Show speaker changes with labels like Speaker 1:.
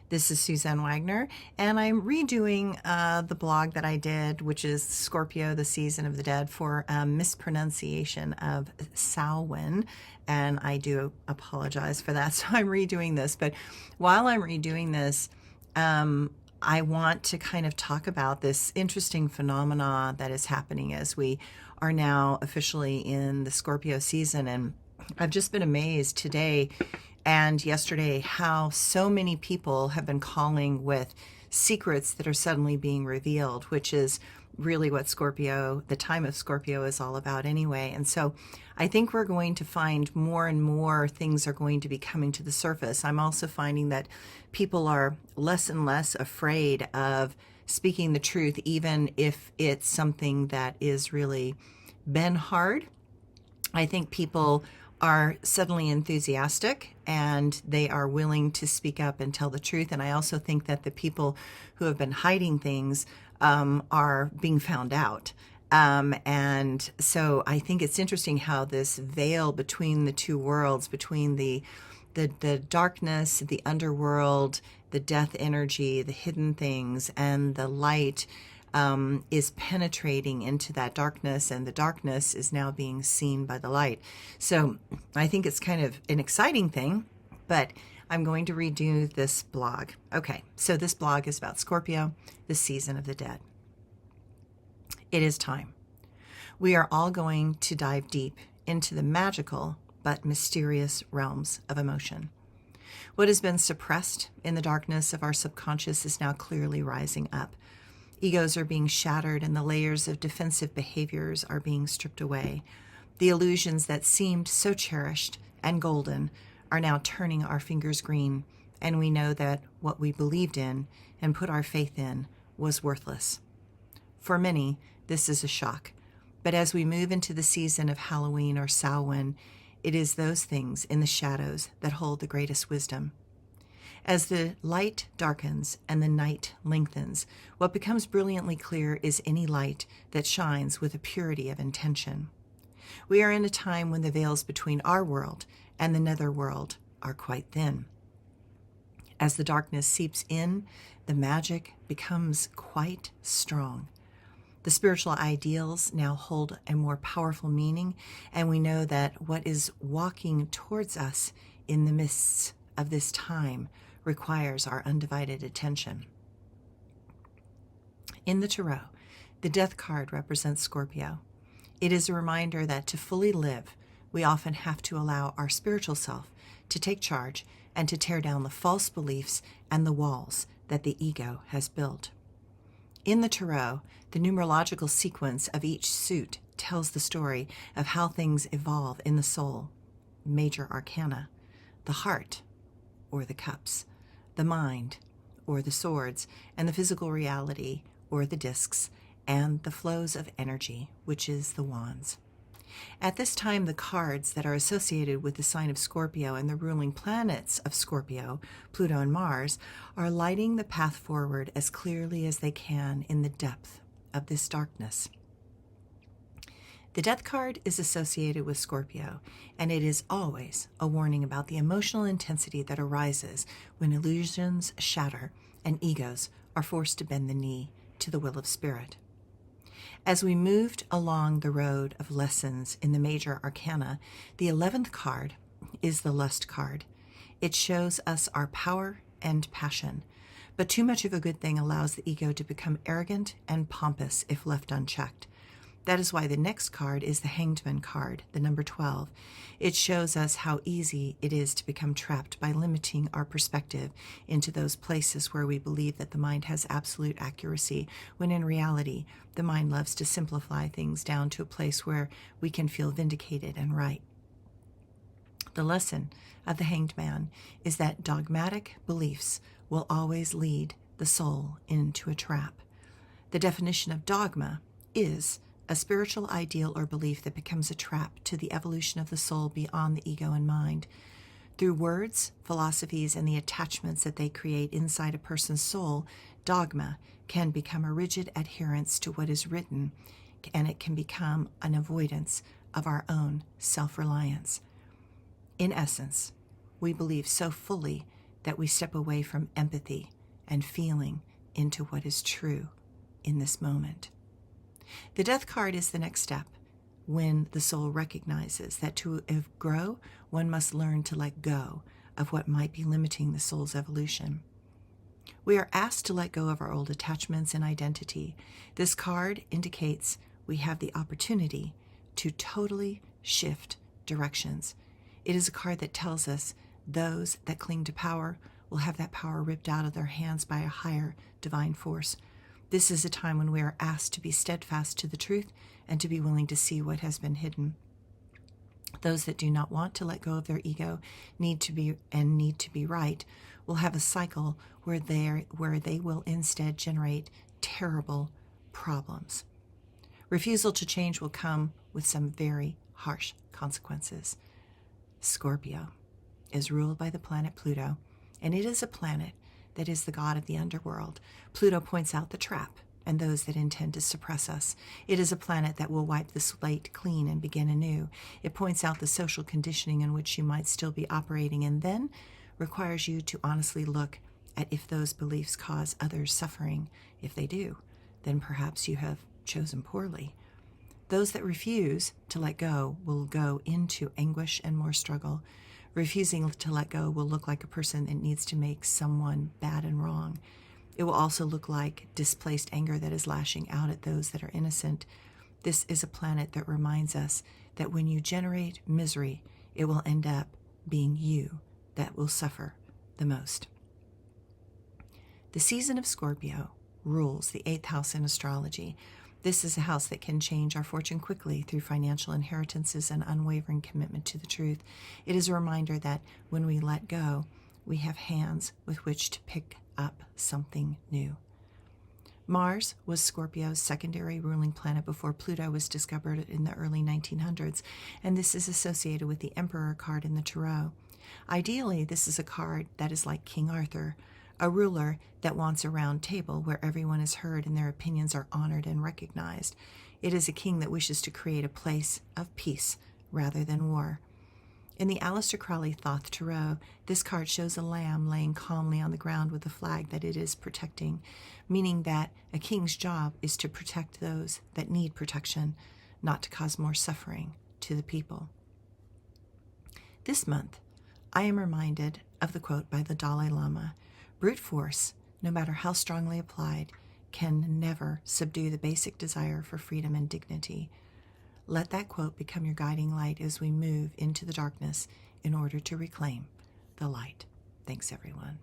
Speaker 1: This is Suzanne Wagner, and I'm redoing the blog that I did, which is Scorpio, the Season of the Dead, for mispronunciation of Samhain, and I do apologize for that, so I'm redoing this. But while I'm redoing this, I want to kind of talk about this interesting phenomena that is happening as we are now officially in the Scorpio season. And I've just been amazed today and yesterday how so many people have been calling with secrets that are suddenly being revealed, which is really what Scorpio, the time of Scorpio, is all about anyway. And so I think we're going to find more and more things are going to be coming to the surface. I'm also finding that people are less and less afraid of speaking the truth, even if it's something that is really been hard. I think people are suddenly enthusiastic and they are willing to speak up and tell the truth. And I also think that the people who have been hiding things are being found out. And so I think it's interesting how this veil between the two worlds, between the darkness, the underworld, the death energy, the hidden things, and the light is penetrating into that darkness, and the darkness is now being seen by the light. So I think it's kind of an exciting thing, but I'm going to redo this blog. Okay, so this blog is about Scorpio, the Season of the Dead. It is time. We are all going to dive deep into the magical but mysterious realms of emotion. What has been suppressed in the darkness of our subconscious is now clearly rising up. Egos are being shattered and the layers of defensive behaviors are being stripped away. The illusions that seemed so cherished and golden are now turning our fingers green, and we know that what we believed in and put our faith in was worthless. For many, this is a shock, but as we move into the season of Halloween or Samhain, it is those things in the shadows that hold the greatest wisdom. As the light darkens and the night lengthens, what becomes brilliantly clear is any light that shines with a purity of intention. We are in a time when the veils between our world and the netherworld are quite thin. As the darkness seeps in, the magic becomes quite strong. The spiritual ideals now hold a more powerful meaning, and we know that what is walking towards us in the mists of this time requires our undivided attention. In the Tarot, the Death card represents Scorpio. It is a reminder that to fully live, we often have to allow our spiritual self to take charge and to tear down the false beliefs and the walls that the ego has built. In the Tarot, the numerological sequence of each suit tells the story of how things evolve in the soul. Major arcana, the heart, or the cups, the mind, or the swords, and the physical reality, or the discs, and the flows of energy, which is the wands. At this time, the cards that are associated with the sign of Scorpio and the ruling planets of Scorpio, Pluto and Mars, are lighting the path forward as clearly as they can in the depth of this darkness. The Death card is associated with Scorpio, and it is always a warning about the emotional intensity that arises when illusions shatter and egos are forced to bend the knee to the will of spirit. As we moved along the road of lessons in the major arcana, the 11th card is the Lust card. It shows us our power and passion, but too much of a good thing allows the ego to become arrogant and pompous if left unchecked. That is why the next card is the Hanged Man card, the number 12. It shows us how easy it is to become trapped by limiting our perspective into those places where we believe that the mind has absolute accuracy, when in reality, the mind loves to simplify things down to a place where we can feel vindicated and right. The lesson of the Hanged Man is that dogmatic beliefs will always lead the soul into a trap. The definition of dogma is a spiritual ideal or belief that becomes a trap to the evolution of the soul beyond the ego and mind. Through words, philosophies, and the attachments that they create inside a person's soul, dogma can become a rigid adherence to what is written, and it can become an avoidance of our own self-reliance. In essence, we believe so fully that we step away from empathy and feeling into what is true in this moment. The death card is the next step when the soul recognizes that to grow, one must learn to let go of what might be limiting the soul's evolution. We are asked to let go of our old attachments and identity. This card indicates we have the opportunity to totally shift directions. It is a card that tells us those that cling to power will have that power ripped out of their hands by a higher divine force. This is a time when we are asked to be steadfast to the truth and to be willing to see what has been hidden. Those that do not want to let go of their ego need to be right will have a cycle where they will instead generate terrible problems. Refusal to change will come with some very harsh consequences. Scorpio is ruled by the planet Pluto, and it is a planet that is the god of the underworld. Pluto points out the trap and those that intend to suppress us. It is a planet that will wipe the slate clean and begin anew. It points out the social conditioning in which you might still be operating, and then requires you to honestly look at if those beliefs cause others suffering. If they do, then perhaps you have chosen poorly. Those that refuse to let go will go into anguish and more struggle. Refusing to let go will look like a person that needs to make someone bad and wrong. It will also look like displaced anger that is lashing out at those that are innocent. This is a planet that reminds us that when you generate misery, it will end up being you that will suffer the most. The season of Scorpio rules the 8th house in astrology. This is a house that can change our fortune quickly through financial inheritances and unwavering commitment to the truth. It is a reminder that when we let go, we have hands with which to pick up something new. Mars was Scorpio's secondary ruling planet before Pluto was discovered in the early 1900s, and this is associated with the Emperor card in the Tarot. Ideally, this is a card that is like King Arthur, a ruler that wants a round table where everyone is heard and their opinions are honored and recognized. It is a king that wishes to create a place of peace rather than war. In the Aleister Crowley Thoth Tarot, this card shows a lamb laying calmly on the ground with a flag that it is protecting, meaning that a king's job is to protect those that need protection, not to cause more suffering to the people. This month, I am reminded of the quote by the Dalai Lama: "Brute force, no matter how strongly applied, can never subdue the basic desire for freedom and dignity." Let that quote become your guiding light as we move into the darkness in order to reclaim the light. Thanks, everyone.